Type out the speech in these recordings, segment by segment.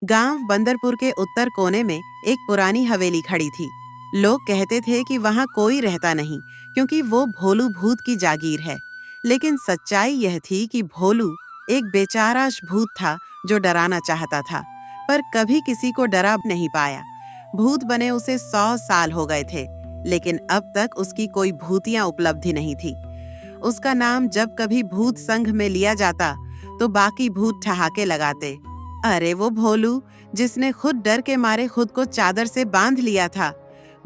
गांव बंदरपुर के उत्तर कोने में एक पुरानी हवेली खड़ी थी। लोग कहते थे कि वहां कोई रहता नहीं क्योंकि वो भोलू भूत की जागीर है। लेकिन सच्चाई यह थी कि भोलू एक बेचारा भूत था जो डराना चाहता था, पर कभी किसी को डरा नहीं पाया। भूत बने उसे 100 साल हो गए थे, लेकिन अब तक उसकी कोई भूतिया उपलब्धि नहीं थी। उसका नाम जब कभी भूत संघ में लिया जाता तो बाकी भूत ठहाके लगाते। अरे वो भोलू जिसने खुद डर के मारे खुद को चादर से बांध लिया था।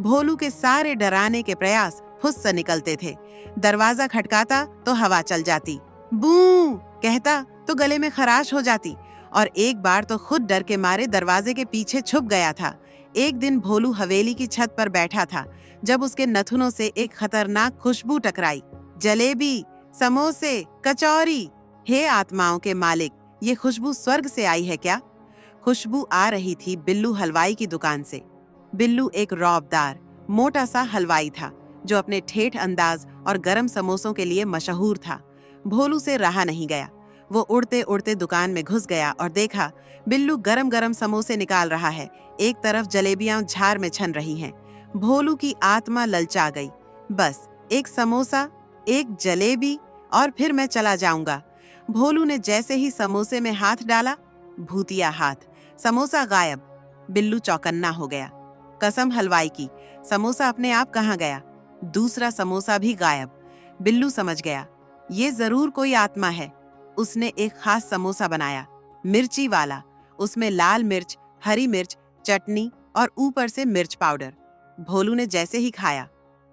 भोलू के सारे डराने के प्रयास फुस से निकलते थे। दरवाजा खटकाता तो हवा चल जाती, बू कहता तो गले में खराश हो जाती, और एक बार तो खुद डर के मारे दरवाजे के पीछे छुप गया था। एक दिन भोलू हवेली की छत पर बैठा था जब उसके नथुनों से एक खतरनाक खुशबू टकराई। जलेबी, समोसे, कचौरी। हे आत्माओं के मालिक, ये खुशबू स्वर्ग से आई है क्या? खुशबू आ रही थी बिल्लू हलवाई की दुकान से। बिल्लू एक रौबदार, मोटा सा हलवाई था जो अपने ठेठ अंदाज और गरम समोसों के लिए मशहूर था। भोलू से रहा नहीं गया। वो उड़ते उड़ते दुकान में घुस गया और देखा बिल्लू गरम गरम समोसे निकाल रहा है। एक तरफ जलेबियां झार में छन रही हैं। भोलू की आत्मा ललचा गई। बस एक समोसा, एक जलेबी और फिर मैं चला जाऊंगा। भोलू ने जैसे ही समोसे में हाथ डाला, भूतिया हाथ, समोसा गायब। बिल्लू चौकन्ना हो गया। कसम हलवाई की, समोसा अपने आप कहाँ गया? दूसरा समोसा भी गायब। बिल्लू समझ गया, ये जरूर कोई आत्मा है। उसने एक खास समोसा बनाया, मिर्ची वाला। उसमें लाल मिर्च, हरी मिर्च, चटनी और ऊपर से मिर्च पाउडर। भोलू ने जैसे ही खाया,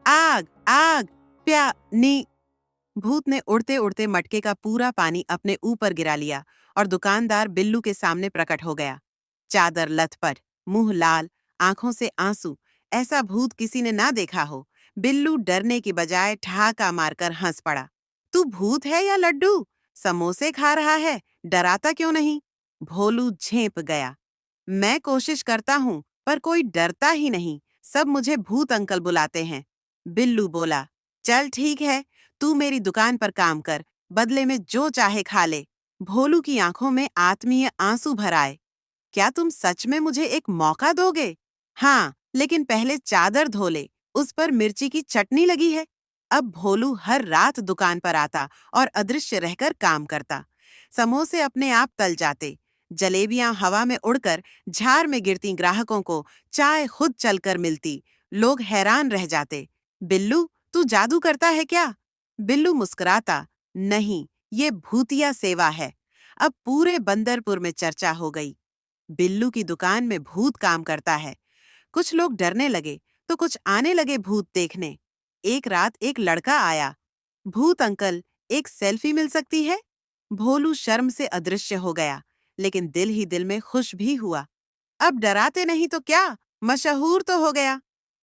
आग आग, प्या नी। भूत ने उड़ते उड़ते मटके का पूरा पानी अपने ऊपर गिरा लिया और दुकानदार बिल्लू के सामने प्रकट हो गया। चादर लथपथ, मुंह लाल, आंखों से आंसू। ऐसा भूत किसी ने ना देखा हो। बिल्लू डरने की बजाय ठहाका मारकर हंस पड़ा। तू भूत है या लड्डू? समोसे खा रहा है, डराता क्यों नहीं? भोलू झेंप गया। मैं कोशिश करता हूं, पर कोई डरता ही नहीं। सब मुझे भूत अंकल बुलाते हैं। बिल्लू बोला, चल ठीक है, तू मेरी दुकान पर काम कर, बदले में जो चाहे खा ले। भोलू की आंखों में आत्मीय आंसू भर आए। क्या तुम सच में मुझे एक मौका दोगे? हाँ, लेकिन पहले चादर धो ले, उस पर मिर्ची की चटनी लगी है। अब भोलू हर रात दुकान पर आता और अदृश्य रहकर काम करता। समोसे अपने आप तल जाते, जलेबियां हवा में उड़कर झार में गिरती, ग्राहकों को चाय खुद चलकर मिलती। लोग हैरान रह जाते। बिल्लू, तू जादू करता है क्या? बिल्लू मुस्कुराता, नहीं, ये भूतिया सेवा है। अब पूरे बंदरपुर में चर्चा हो गई। बिल्लू की दुकान में भूत काम करता है। कुछ लोग डरने लगे तो कुछ आने लगे भूत देखने। एक रात एक लड़का आया। भूत अंकल, एक सेल्फी मिल सकती है? भोलू शर्म से अदृश्य हो गया, लेकिन दिल ही दिल में खुश भी हुआ। अब डराते नहीं तो क्या, मशहूर तो हो गया।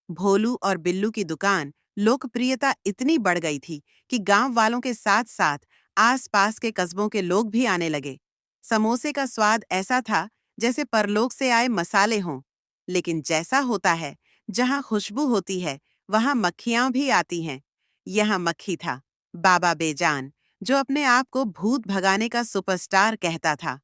भोलू और बिल्लू की दुकान लोकप्रियता इतनी बढ़ गई थी कि गांव वालों के साथ साथ आसपास के कस्बों के लोग भी आने लगे। समोसे का स्वाद ऐसा था जैसे परलोक से आए मसाले हों। लेकिन जैसा होता है, जहां खुशबू होती है, वहां मक्खियां भी आती हैं। यहाँ मक्खी था, बाबा बेजान, जो अपने आप को भूत भगाने का सुपरस्टार कहता था।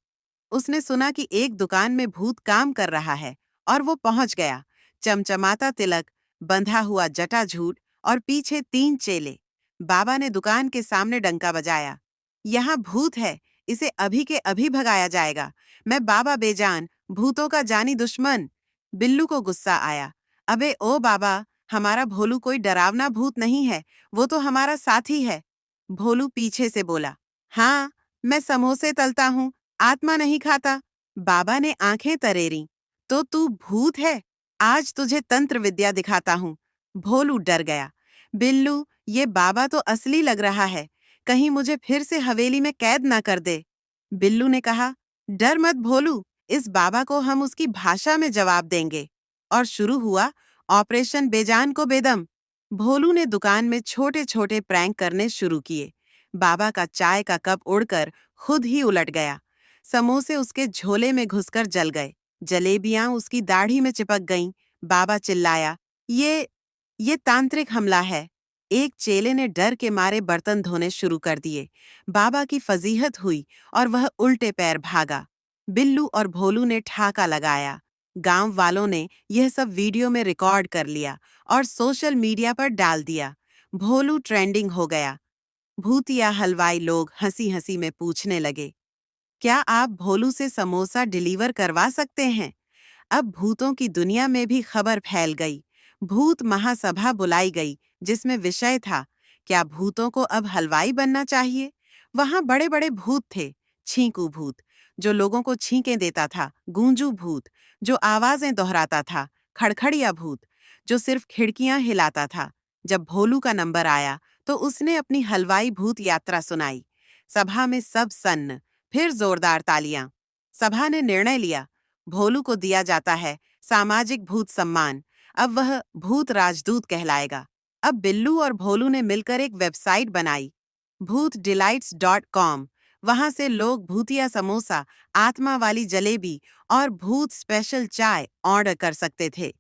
उसने सुना कि एक दुकान में भूत काम कर रहा है और वो पहुंच गया। चमचमाता तिलक, बंधा हुआ जटाझूट और पीछे 3 चेले। बाबा ने दुकान के सामने डंका बजाया। यहाँ भूत है, इसे अभी के अभी भगाया जाएगा। मैं बाबा बेजान, भूतों का जानी दुश्मन। बिल्लू को गुस्सा आया। अबे ओ बाबा, हमारा भोलू कोई डरावना भूत नहीं है, वो तो हमारा साथी है। भोलू पीछे से बोला, हाँ, मैं समोसे तलता हूँ, आत्मा नहीं खाता। बाबा ने आंखें तरेरी। तो तू भूत है? आज तुझे तंत्र विद्या दिखाता हूँ। भोलू डर गया। बिल्लू, ये बाबा तो असली लग रहा है, कहीं मुझे फिर से हवेली में कैद ना कर दे। बिल्लू ने कहा, डर मत भोलू, इस बाबा को हम उसकी भाषा में जवाब देंगे। और शुरू हुआ ऑपरेशन बेजान को बेदम। भोलू ने दुकान में छोटे छोटे प्रैंक करने शुरू किए। बाबा का चाय का कप उड़कर खुद ही उलट गया। समोसे उसके झोले में घुसकर जल गए। जलेबियां उसकी दाढ़ी में चिपक गईं। बाबा चिल्लाया, ये तांत्रिक हमला है। एक चेले ने डर के मारे बर्तन धोने शुरू कर दिए। बाबा की फजीहत हुई और वह उल्टे पैर भागा। बिल्लू और भोलू ने ठाका लगाया। गांव वालों ने यह सब वीडियो में रिकॉर्ड कर लिया और सोशल मीडिया पर डाल दिया। भोलू ट्रेंडिंग हो गया। भूतिया हलवाई लोग हंसी हंसी में पूछने लगे, क्या आप भोलू से समोसा डिलीवर करवा सकते हैं? अब भूतों की दुनिया में भी खबर फैल गई। भूत महासभा बुलाई गई, जिसमें विषय था, क्या भूतों को अब हलवाई बनना चाहिए? वहां बड़े बड़े भूत थे। छींकू भूत, जो लोगों को छींकें देता था। गूंजू भूत, जो आवाजें दोहराता था। खड़खड़िया भूत, जो सिर्फ खिड़कियां हिलाता था। जब भोलू का नंबर आया तो उसने अपनी हलवाई भूत यात्रा सुनाई। सभा में सब सन्न, फिर जोरदार तालियां। सभा ने निर्णय लिया, भोलू को दिया जाता है सामाजिक भूत सम्मान। अब वह भूत राजदूत कहलाएगा। अब बिल्लू और भोलू ने मिलकर एक वेबसाइट बनाई, भूतडिलाइट्स.com। वहां से लोग भूतिया समोसा, आत्मा वाली जलेबी और भूत स्पेशल चाय ऑर्डर कर सकते थे।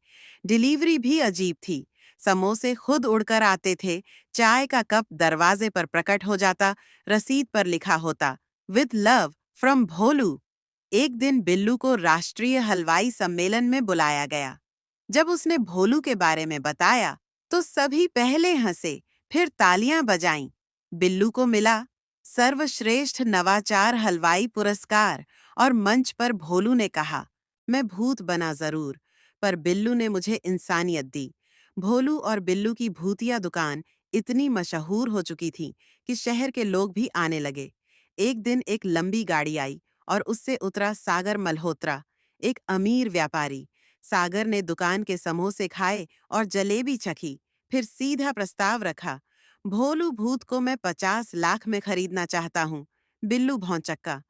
डिलीवरी भी अजीब थी। समोसे खुद उड़कर आते थे, चाय का कप दरवाजे पर प्रकट हो जाता, रसीद पर लिखा होता, विद लव फ्रॉम भोलू। एक दिन बिल्लू को राष्ट्रीय हलवाई सम्मेलन में बुलाया गया। जब उसने भोलू के बारे में बताया तो सभी पहले हंसे, फिर तालियां बजाईं। बिल्लू को मिला सर्वश्रेष्ठ नवाचार हलवाई पुरस्कार और मंच पर भोलू ने कहा, मैं भूत बना जरूर, पर बिल्लू ने मुझे इंसानियत दी। भोलू और बिल्लू की भूतिया दुकान इतनी मशहूर हो चुकी थी कि शहर के लोग भी आने लगे। एक दिन एक लंबी गाड़ी आई और उससे उतरा सागर मल्होत्रा, एक अमीर व्यापारी। सागर ने दुकान के समोसे खाए और जलेबी चखी, फिर सीधा प्रस्ताव रखा, भोलू भूत को मैं 50 लाख में खरीदना चाहता हूँ। बिल्लू भौंचक्का,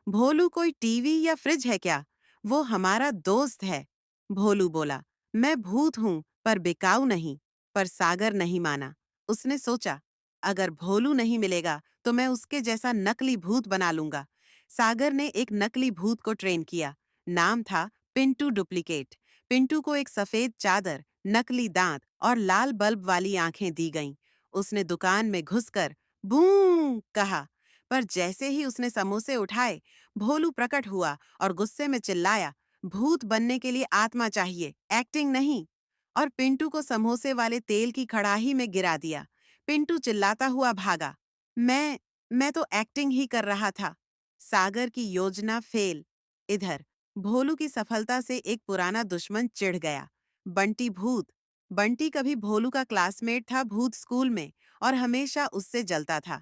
भोलू कोई टीवी या फ्रिज है क्या? वो हमारा दोस्त है। भोलू बोला, मैं भूत हूँ पर बिकाऊ नहीं। पर सागर नहीं माना। उसने सोचा, अगर भोलू नहीं मिलेगा तो मैं उसके जैसा नकली भूत बना लूंगा। सागर ने एक नकली भूत को ट्रेन किया। नाम था पिंटू डुप्लीकेट। पिंटू को एक सफेद चादर, नकली दांत और लाल बल्ब वाली आंखें दी गईं। उसने दुकान में घुसकर बू कहा, पर जैसे ही उसने समोसे उठाए, भोलू प्रकट हुआ और गुस्से में चिल्लाया, भूत बनने के लिए आत्मा चाहिए, एक्टिंग नहीं। और पिंटू को समोसे वाले तेल की कड़ाही में गिरा दिया। पिंटू चिल्लाता हुआ भागा, मैं तो एक्टिंग ही कर रहा था। सागर की योजना फेल। इधर भोलू की सफलता से एक पुराना दुश्मन चिढ़ गया, बंटी भूत। बंटी कभी भोलू का क्लासमेट था भूत स्कूल में और हमेशा उससे जलता था।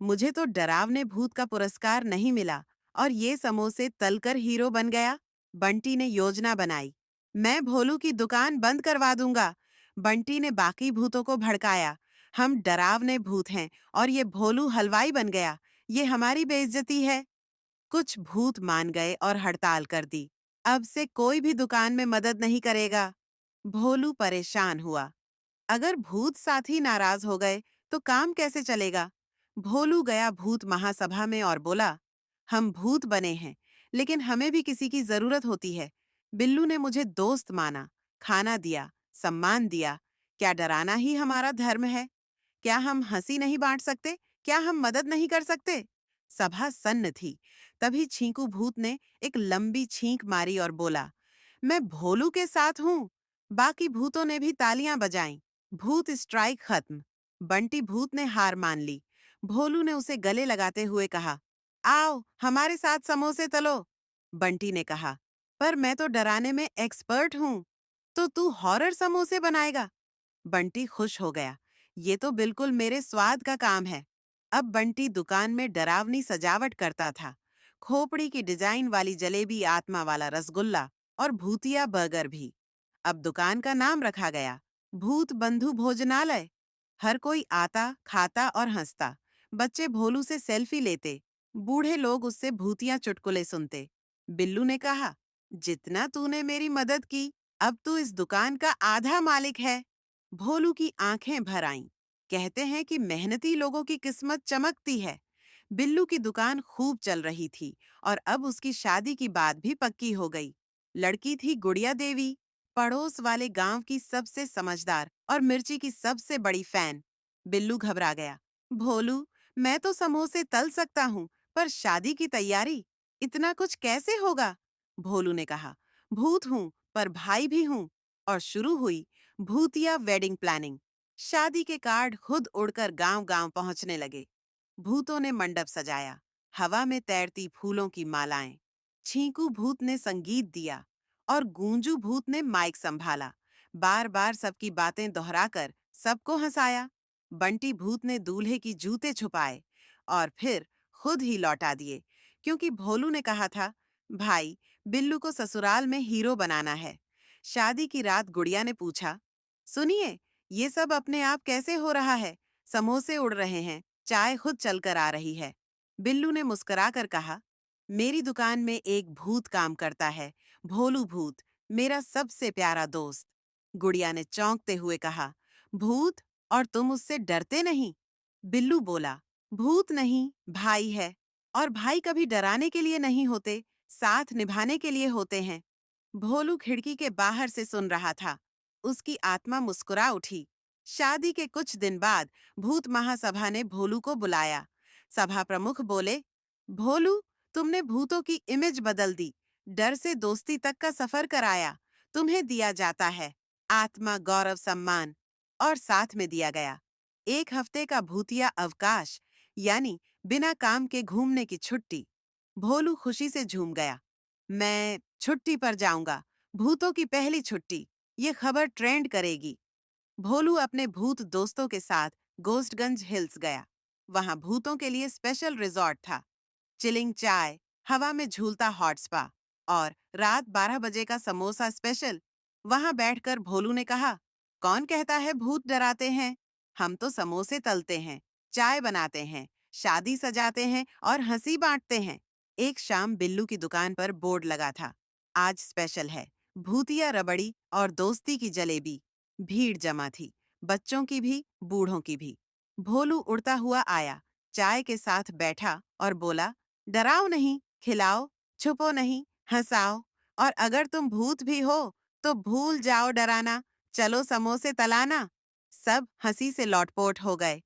मुझे तो डरावने भूत का पुरस्कार नहीं मिला और ये समोसे तलकर हीरो बन गया। बंटी ने योजना बनाई, मैं भोलू की दुकान बंद करवा दूंगा। बंटी ने बाकी भूतों को भड़काया, हम डरावने भूत हैं और ये भोलू हलवाई बन गया, ये हमारी बेइज्जती है। कुछ भूत मान गए और हड़ताल कर दी, अब से कोई भी दुकान में मदद नहीं करेगा। भोलू परेशान हुआ, अगर भूत साथी नाराज हो गए तो काम कैसे चलेगा? भोलू गया भूत महासभा में और बोला, हम भूत बने हैं, लेकिन हमें भी किसी की जरूरत होती है। बिल्लू ने मुझे दोस्त माना, खाना दिया, सम्मान दिया। क्या डराना ही हमारा धर्म है? क्या हम हंसी नहीं बांट सकते? क्या हम मदद नहीं कर सकते? सभा सन्न थी। तभी छींकू भूत ने एक लंबी छींक मारी और बोला, मैं भोलू के साथ हूँ। बाकी भूतों ने भी तालियां बजाईं। भूत स्ट्राइक खत्म। बंटी भूत ने हार मान ली। भोलू ने उसे गले लगाते हुए कहा, आओ हमारे साथ समोसे तलो। बंटी ने कहा, पर मैं तो डराने में एक्सपर्ट हूँ। तो तू हॉरर समोसे बनाएगा? बंटी खुश हो गया, ये तो बिल्कुल मेरे स्वाद का काम है। अब बंटी दुकान में डरावनी सजावट करता था, खोपड़ी की डिजाइन वाली जलेबी, आत्मा वाला रसगुल्ला और भूतिया बर्गर भी। अब दुकान का नाम रखा गया, भूत बंधु भोजनालय। हर कोई आता, खाता और हंसता। बच्चे भोलू से सेल्फी लेते, बूढ़े लोग उससे भूतिया चुटकुले सुनते। बिल्लू ने कहा, जितना तूने मेरी मदद की, अब तू इस दुकान का आधा मालिक है। भोलू की आंखें भर आईं। कहते हैं कि मेहनती लोगों की किस्मत चमकती है। बिल्लू की दुकान खूब चल रही थी और अब उसकी शादी की बात भी पक्की हो गई। लड़की थी गुड़िया देवी, पड़ोस वाले गांव की सबसे समझदार और मिर्ची की सबसे बड़ी फैन। बिल्लू घबरा गया, भोलू, मैं तो समोसे तल सकता हूँ, पर शादी की तैयारी, इतना कुछ कैसे होगा? भोलू ने कहा। भूत हूँ, पर भाई भी हूँ। और शुरू हुई भूतिया वेडिंग प्लानिंग। शादी के कार्ड खुद उड़कर गांव-गांव पहुंचने लगे। भूतों ने मंडप सजाया, हवा में तैरती फूलों की मालाएं। छींकू भूत ने संगीत दिया और गूंजू भूत ने माइक संभाला। बार-बार सबकी बातें दोहराकर सबको हंसाया। बंटी भूत ने दूल्हे की जूते छुपाए और फिर खुद ही लौटा दिए, क्योंकि भोलू ने कहा था, भाई, बिल्लू को ससुराल में हीरो बनाना है। शादी की रात गुड़िया ने पूछा, सुनिए, ये सब अपने आप कैसे हो रहा है? समोसे उड़ रहे हैं, चाय खुद चलकर आ रही है। बिल्लू ने मुस्कुराकर कहा, मेरी दुकान में एक भूत काम करता है, भोलू भूत, मेरा सबसे प्यारा दोस्त। गुड़िया ने चौंकते हुए कहा, भूत? और तुम उससे डरते नहीं? बिल्लू बोला, भूत नहीं, भाई है। और भाई कभी डराने के लिए नहीं होते, साथ निभाने के लिए होते हैं। भोलू खिड़की के बाहर से सुन रहा था। उसकी आत्मा मुस्कुरा उठी। शादी के कुछ दिन बाद भूत महासभा ने भोलू को बुलाया। सभा प्रमुख बोले, भोलू, तुमने भूतों की इमेज बदल दी, डर से दोस्ती तक का सफर कराया। तुम्हें दिया जाता है आत्मा गौरव सम्मान। और साथ में दिया गया 1 हफ्ते का भूतिया अवकाश, यानी बिना काम के घूमने की छुट्टी। भोलू खुशी से झूम गया। मैं छुट्टी पर जाऊंगा, भूतों की पहली छुट्टी। ये खबर ट्रेंड करेगी। भोलू अपने भूत दोस्तों के साथ गोस्टगंज हिल्स गया। वहां भूतों के लिए स्पेशल रिजॉर्ट था। चिलिंग चाय, हवा में झूलता हॉट स्पा और रात 12 बजे का समोसा स्पेशल। वहां बैठकर भोलू ने कहा, कौन कहता है भूत डराते हैं? हम तो समोसे तलते हैं, चाय बनाते हैं, शादी सजाते हैं और हंसी बांटते हैं। एक शाम बिल्लू की दुकान पर बोर्ड लगा था, आज स्पेशल है, भूतिया रबड़ी और दोस्ती की जलेबी। भीड़ जमा थी, बच्चों की भी, बूढ़ों की भी। भोलू उड़ता हुआ आया, चाय के साथ बैठा और बोला, डराओ नहीं, खिलाओ, छुपो नहीं, हंसाओ। और अगर तुम भूत भी हो तो भूल जाओ डराना, चलो समोसे तलाना। सब हंसी से लौटपोट हो गए।